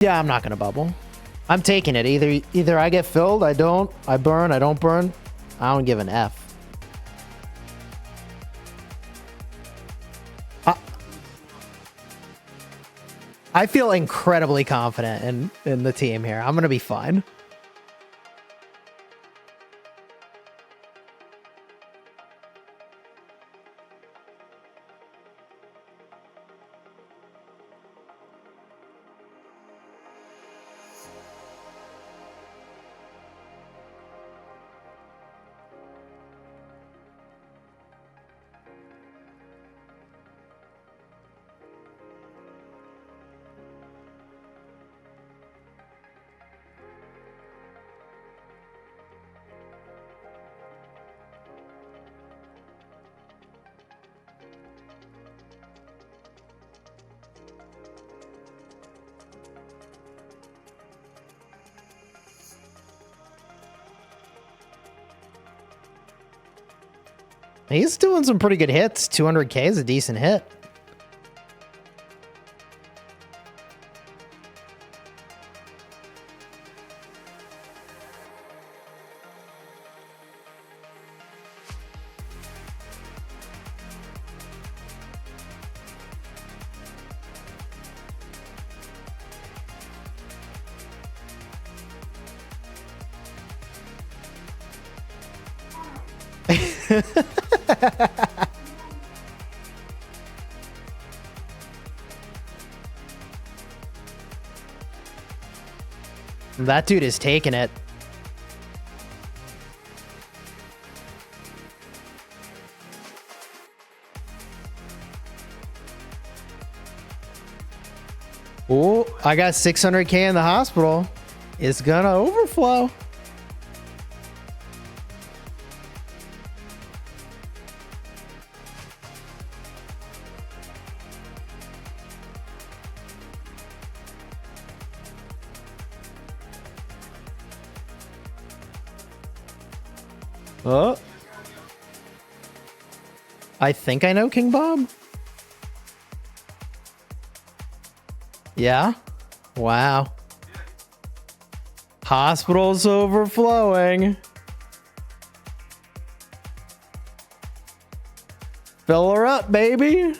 Yeah, I'm not gonna bubble. I'm taking it. Either I get filled, I don't, I burn, I don't burn. I don't give an F. I feel incredibly confident in the team here. I'm gonna be fine. He's doing some pretty good hits. 200K is a decent hit. That dude is taking it. Oh, I got 600K in the hospital. It's gonna overflow. Oh. I think I know King Bob. Yeah. Wow. Hospital's overflowing. Fill her up, baby.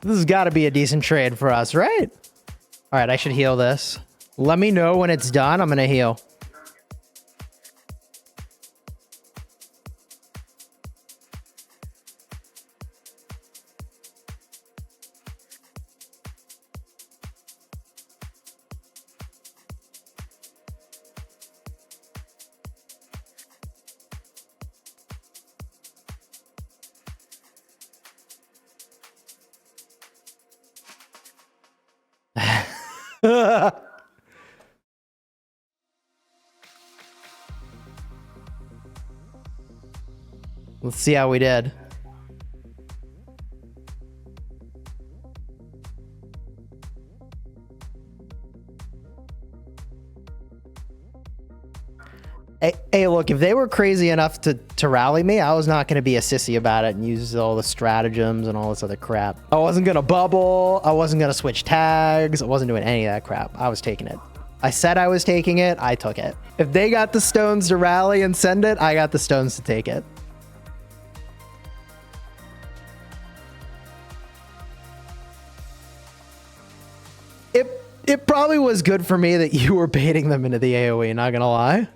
This has got to be a decent trade for us, right? All right, I should heal this. Let me know when it's done. I'm going to heal. Let's see how we did. Hey, look, if they were crazy enough to rally me, I was not going to be a sissy about it and use all the stratagems and all this other crap. I wasn't going to bubble. I wasn't going to switch tags. I wasn't doing any of that crap. I was taking it. I said I was taking it. I took it. If they got the stones to rally and send it, I got the stones to take it. It probably was good for me that you were baiting them into the AoE, not going to lie.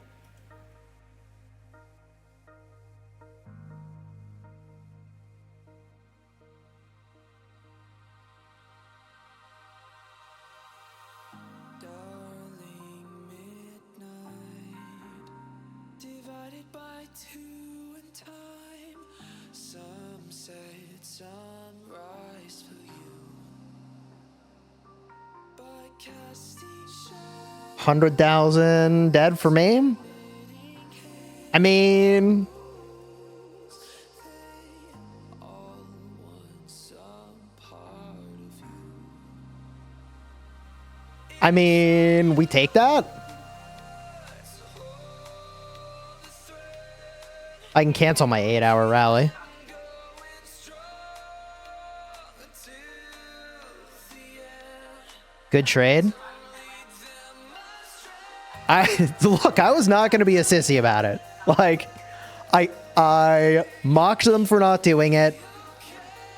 $100,000 dead for me. I mean, I mean, we take that. I can cancel my 8-hour rally. Good trade. Look, I was not going to be a sissy about it. Like, I mocked them for not doing it.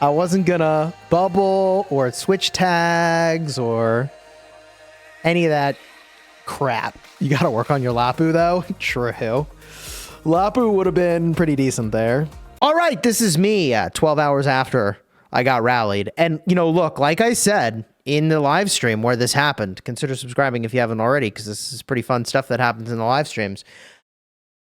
I wasn't going to bubble or switch tags or any of that crap. You got to work on your Lapu, though. True. Lapu would have been pretty decent there. All right, this is me 12 hours after I got rallied. And, you know, look, like I said in the live stream where this happened, consider subscribing if you haven't already, because this is pretty fun stuff that happens in the live streams.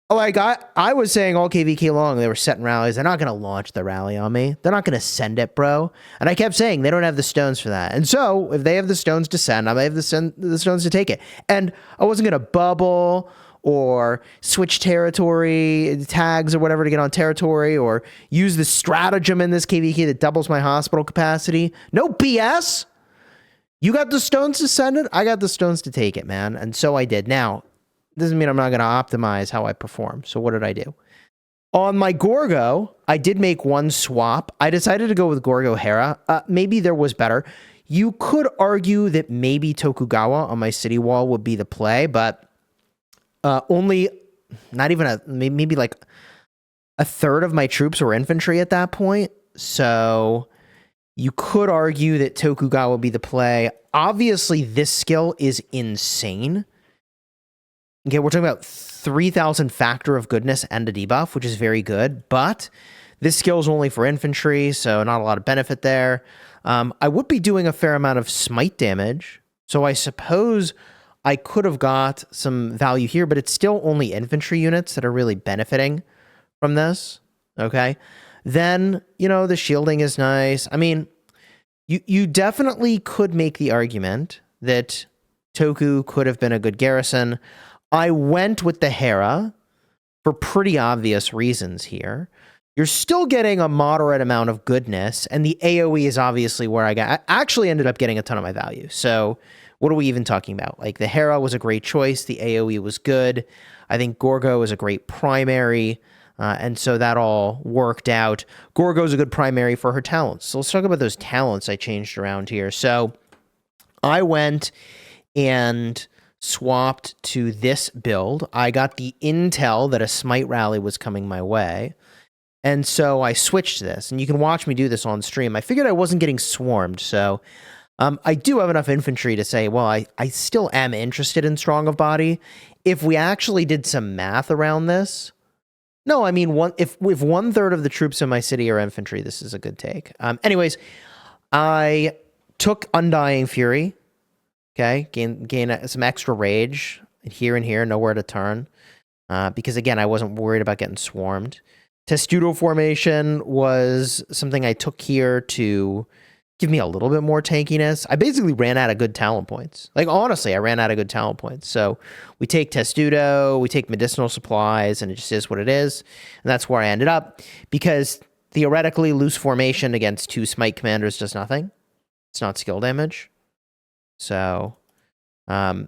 Like, I was saying all KvK long, they were setting rallies. They're not going to launch the rally on me. They're not going to send it, bro. And I kept saying they don't have the stones for that. And so if they have the stones to send, I may have the stones to take it. And I wasn't going to bubble or switch territory tags or whatever to get on territory or use the stratagem in this KvK that doubles my hospital capacity. No BS. You got the stones to send it. I got the stones to take it, man. And so I did. Now, doesn't mean I'm not going to optimize how I perform. So what did I do? On my Gorgo, I did make one swap. I decided to go with Gorgo Hera. Maybe there was better. You could argue that maybe Tokugawa on my city wall would be the play, but only not even maybe like a third of my troops were infantry at that point. So you could argue that Tokugawa would be the play. Obviously, this skill is insane. Okay, we're talking about 3,000 factor of goodness and a debuff, which is very good, but this skill is only for infantry, so not a lot of benefit there. I would be doing a fair amount of smite damage, so I suppose I could have got some value here, but it's still only infantry units that are really benefiting from this, okay? Then, you know, the shielding is nice. I mean, you definitely could make the argument that Toku could have been a good garrison. I went with the Hera for pretty obvious reasons here. You're still getting a moderate amount of goodness, and the AoE is obviously where I actually ended up getting a ton of my value. So what are we even talking about? Like, the Hera was a great choice. The AoE was good. I think Gorgo is a great primary, and so that all worked out. Gorgo's a good primary for her talents. So let's talk about those talents I changed around here. So I went and swapped to this build. I got the intel that a smite rally was coming my way. And so I switched this, and you can watch me do this on stream. I figured I wasn't getting swarmed, so I do have enough infantry to say, well, I still am interested in strong of body. If we actually did some math around this, no, I mean, if 1/3 of the troops in my city are infantry, this is a good take. Anyways, I took Undying Fury. Okay, gain some extra rage here and here, nowhere to turn. Because, again, I wasn't worried about getting swarmed. Testudo formation was something I took here to give me a little bit more tankiness. I basically ran out of good talent points. Like, honestly, I ran out of good talent points. So we take Testudo, we take medicinal supplies, and it just is what it is. And that's where I ended up. Because, theoretically, loose formation against 2 smite commanders does nothing. It's not skill damage. So,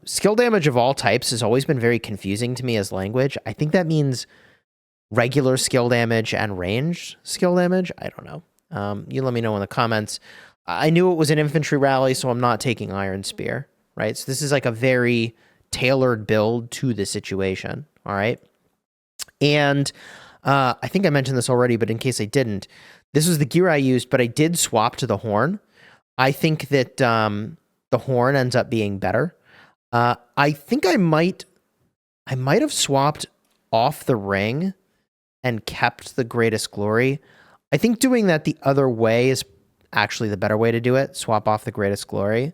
skill damage of all types has always been very confusing to me as language. I think that means regular skill damage and ranged skill damage. I don't know. You let me know in the comments. I knew it was an infantry rally, so I'm not taking Iron Spear, right? So this is like a very tailored build to the situation, all right? And I think I mentioned this already, but in case I didn't, this was the gear I used, but I did swap to the horn. I think that the horn ends up being better. I think I might have swapped off the ring and kept the greatest glory. I think doing that the other way is actually the better way to do it. Swap off the greatest glory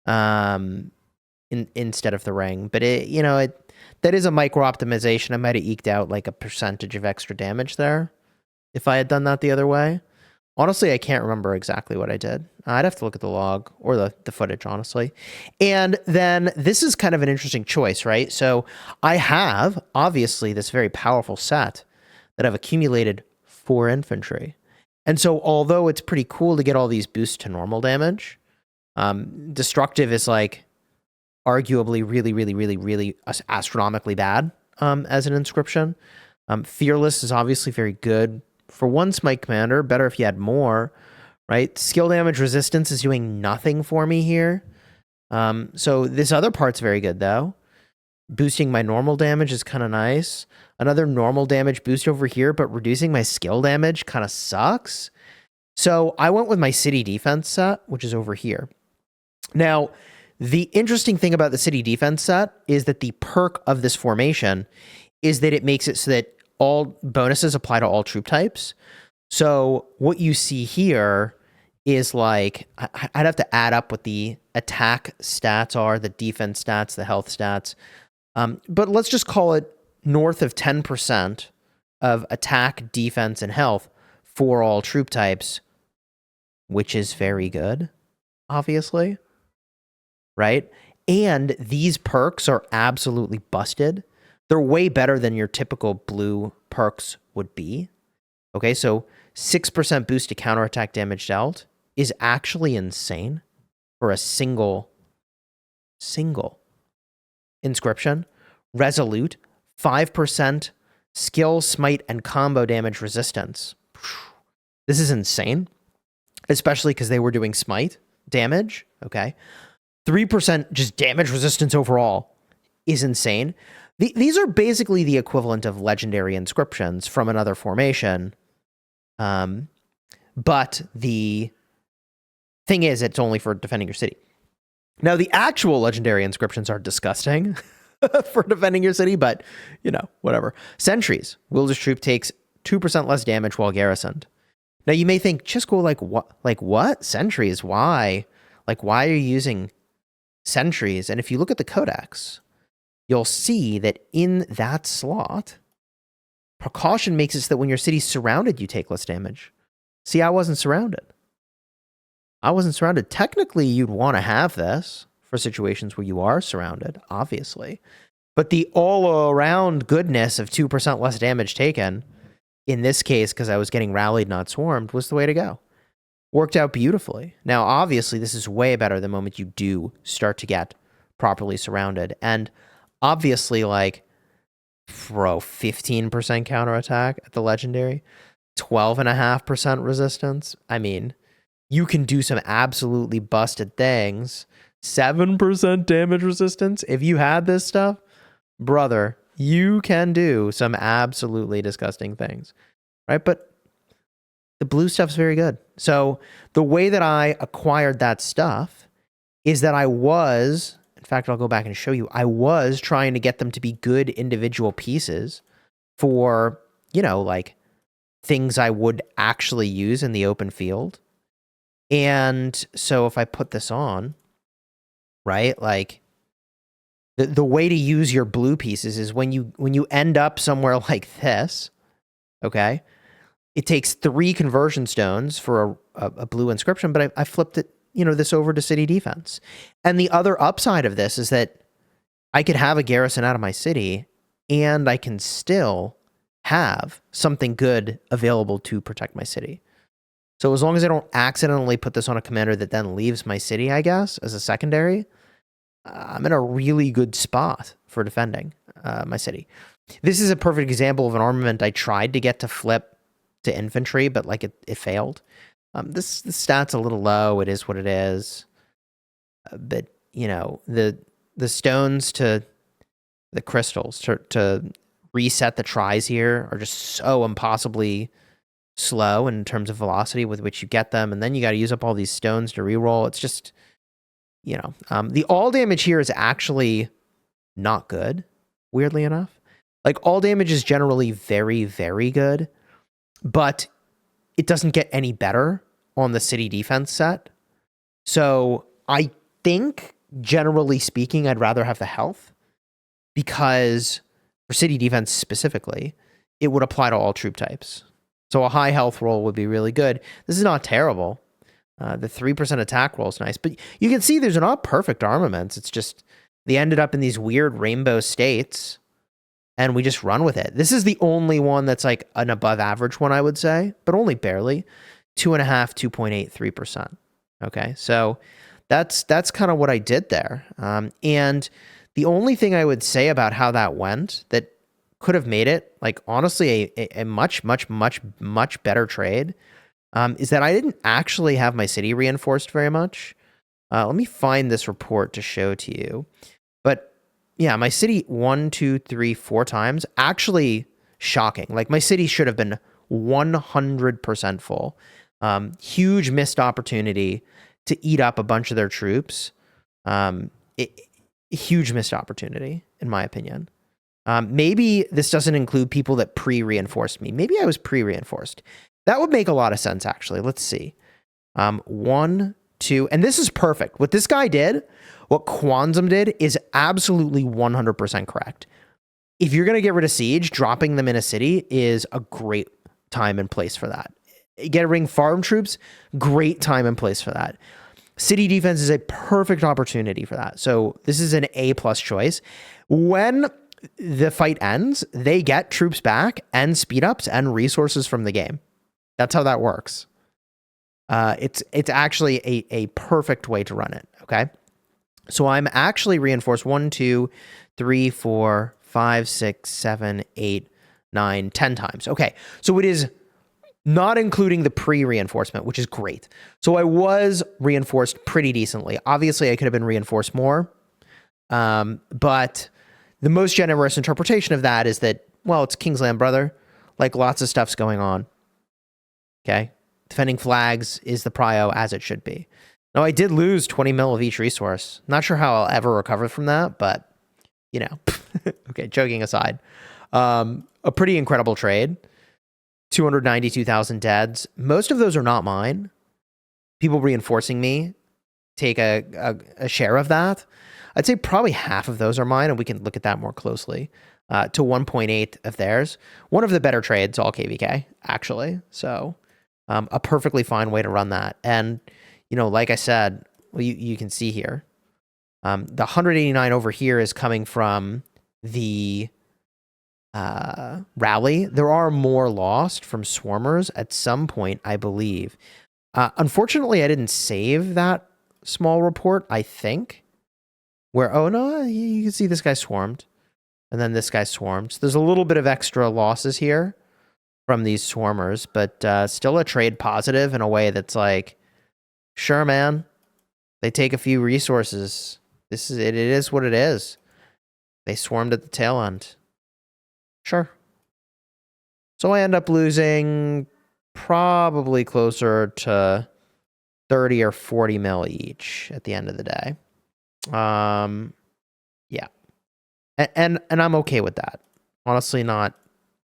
instead of the ring. But that is a micro optimization. I might have eked out like a percentage of extra damage there if I had done that the other way. Honestly, I can't remember exactly what I did. I'd have to look at the log or the footage, honestly. And then this is kind of an interesting choice, right? So I have, obviously, this very powerful set that I've accumulated for infantry. And so although it's pretty cool to get all these boosts to normal damage, destructive is like arguably really astronomically bad as an inscription. Fearless is obviously very good for one Smite commander. Better if you had more, right? Skill damage resistance is doing nothing for me here. So this other part's very good though. Boosting my normal damage is kind of nice. Another normal damage boost over here, but reducing my skill damage kind of sucks. So I went with my city defense set, which is over here. Now, the interesting thing about the city defense set is that the perk of this formation is that it makes it so that all bonuses apply to all troop types. So what you see here is like, I'd have to add up what the attack stats are, the defense stats, the health stats. But let's just call it north of 10% of attack, defense, and health for all troop types, which is very good, obviously, right? And these perks are absolutely busted. They're way better than your typical blue perks would be. Okay, so 6% boost to counterattack damage dealt is actually insane for a single inscription. Resolute, 5% skill, smite, and combo damage resistance. This is insane, especially because they were doing smite damage, okay? 3% just damage resistance overall is insane. These are basically the equivalent of legendary inscriptions from another formation. But the thing is, it's only for defending your city. Now, the actual legendary inscriptions are disgusting for defending your city, but, you know, whatever. Sentries. Wielder's troop takes 2% less damage while garrisoned. Now, you may think, Chisgule, like what? Sentries? Why? Like, why are you using sentries? And if you look at the codex, you'll see that in that slot, precaution makes it so that when your city's surrounded, you take less damage. See, I wasn't surrounded. Technically, you'd want to have this for situations where you are surrounded, obviously. But the all-around goodness of 2% less damage taken, in this case, because I was getting rallied, not swarmed, was the way to go. Worked out beautifully. Now, obviously, this is way better the moment you do start to get properly surrounded. And obviously, like, 15% counterattack at the legendary, 12.5% resistance. I mean, you can do some absolutely busted things. 7% damage resistance. If you had this stuff, brother, you can do some absolutely disgusting things, right? But the blue stuff's very good. So the way that I acquired that stuff is that in fact, I'll go back and show you, I was trying to get them to be good individual pieces for, you know, like things I would actually use in the open field. And so if I put this on, right, like the way to use your blue pieces is when you end up somewhere like this, okay, it takes 3 conversion stones for a blue inscription, but I flipped it, you know, this over to city defense. And the other upside of this is that I could have a garrison out of my city and I can still have something good available to protect my city. So as long as I don't accidentally put this on a commander that then leaves my city, I guess, as a secondary, I'm in a really good spot for defending my city. This is a perfect example of an armament I tried to get to flip to infantry, but like it failed. This stat's a little low. It is what it is. But, you know, the stones to the crystals to reset the tries here are just so impossibly slow in terms of velocity with which you get them. And then you got to use up all these stones to reroll. It's just, you know, the all damage here is actually not good, weirdly enough. Like, all damage is generally very, very good, but it doesn't get any better on the city defense set. So I think, generally speaking, I'd rather have the health, because for city defense specifically, it would apply to all troop types. So a high health roll would be really good. This is not terrible. The 3% attack roll is nice, but you can see there's not perfect armaments. It's just they ended up in these weird rainbow states, and we just run with it. This is the only one that's like an above average one, I would say, but only barely. 2.5, 2.8, 3%. Okay, so that's kind of what I did there. And the only thing I would say about how that went that could have made it, like, honestly, a much, much, much, much better trade, is that I didn't actually have my city reinforced very much. Let me find this report to show to you. But yeah, my city 1, 2, 3, 4 times, actually shocking. Like, my city should have been 100% full. Huge missed opportunity to eat up a bunch of their troops. Huge missed opportunity, in my opinion. Maybe this doesn't include people that pre-reinforced me. Maybe I was pre-reinforced. That would make a lot of sense, actually. Let's see. 1, 2, and this is perfect. What this guy did, what Quanzum did, is absolutely 100% correct. If you're going to get rid of siege, dropping them in a city is a great time and place for that. Getting farm troops, great time and place for that. City defense is a perfect opportunity for that. So this is an A+ choice. When the fight ends, they get troops back and speed ups and resources from the game. That's how that works. It's actually a perfect way to run it. Okay. So I'm actually reinforced 1, 2, 3, 4, 5, 6, 7, 8, 9, 10 times. Okay. So it is not including the pre-reinforcement, which is great. So I was reinforced pretty decently. Obviously, I could have been reinforced more. But the most generous interpretation of that is that, well, it's Kingsland, brother. Like, lots of stuff's going on. Okay. Defending flags is the prio as it should be. Now, I did lose 20 mil of each resource. Not sure how I'll ever recover from that, but, you know. Okay, joking aside. A pretty incredible trade. 292,000 deads. Most of those are not mine. People reinforcing me take a share of that. I'd say probably half of those are mine, and we can look at that more closely. To 1.8 of theirs. One of the better trades, all KvK, actually. So a perfectly fine way to run that. And, you know, like I said, well, you can see here, the 189 over here is coming from the rally. There are more lost from swarmers at some point, I believe. Unfortunately, I didn't save that small report, I think. Where, oh no, you can see this guy swarmed. And then this guy swarmed. So there's a little bit of extra losses here from these swarmers, but still a trade positive in a way that's like, sure, man. They take a few resources. It is what it is. They swarmed at the tail end. Sure. So I end up losing probably closer to 30 or 40 mil each at the end of the day. Yeah. And I'm okay with that. Honestly, not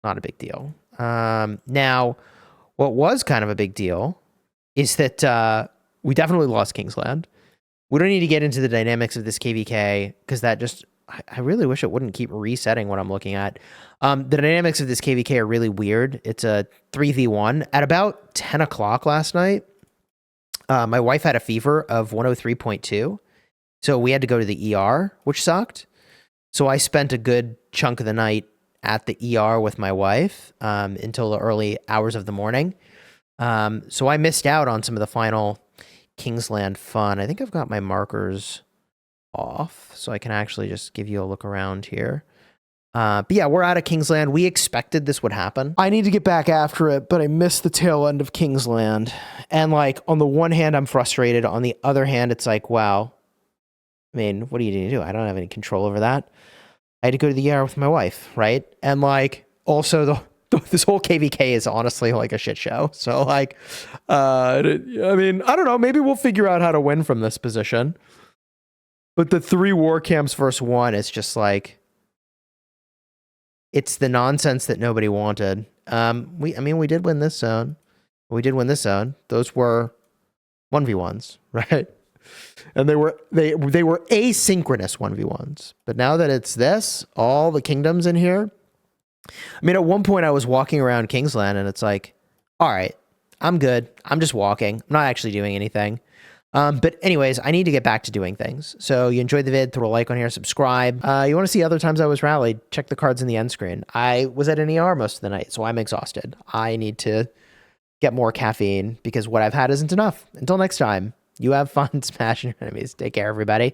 a big deal. Now, what was kind of a big deal is that we definitely lost Kingsland. We don't need to get into the dynamics of this KvK because that just, I really wish it wouldn't keep resetting what I'm looking at. The dynamics of this KvK are really weird. It's a 3v1. At about 10 o'clock last night, my wife had a fever of 103.2. So we had to go to the ER, which sucked. So I spent a good chunk of the night at the ER with my wife until the early hours of the morning. So I missed out on some of the final Kingsland fun. I think I've got my markers off, so I can actually just give you a look around here. But yeah, we're out of Kingsland. We expected this would happen. I need to get back after it, but I missed the tail end of Kingsland. And like, on the one hand, I'm frustrated. On the other hand, it's like, wow. I mean, what are you going to do? I don't have any control over that. I had to go to the ER with my wife, right? And like, also this whole KvK is honestly like a shit show. So like, I mean, I don't know. Maybe we'll figure out how to win from this position. But the 3 war camps versus 1 is just like, it's the nonsense that nobody wanted. I mean, we did win this zone. We did win this zone. Those were 1v1s, right? And they were asynchronous 1v1s. But now that it's this, all the kingdoms in here. I mean, at one point I was walking around Kingsland and it's like, all right, I'm good. I'm just walking. I'm not actually doing anything. But anyways, I need to get back to doing things. So you enjoyed the vid, throw a like on here, subscribe. You want to see other times I was rallied, check the cards in the end screen. I was at an ER most of the night, so I'm exhausted. I need to get more caffeine because what I've had isn't enough. Until next time. You have fun smashing your enemies. Take care, everybody.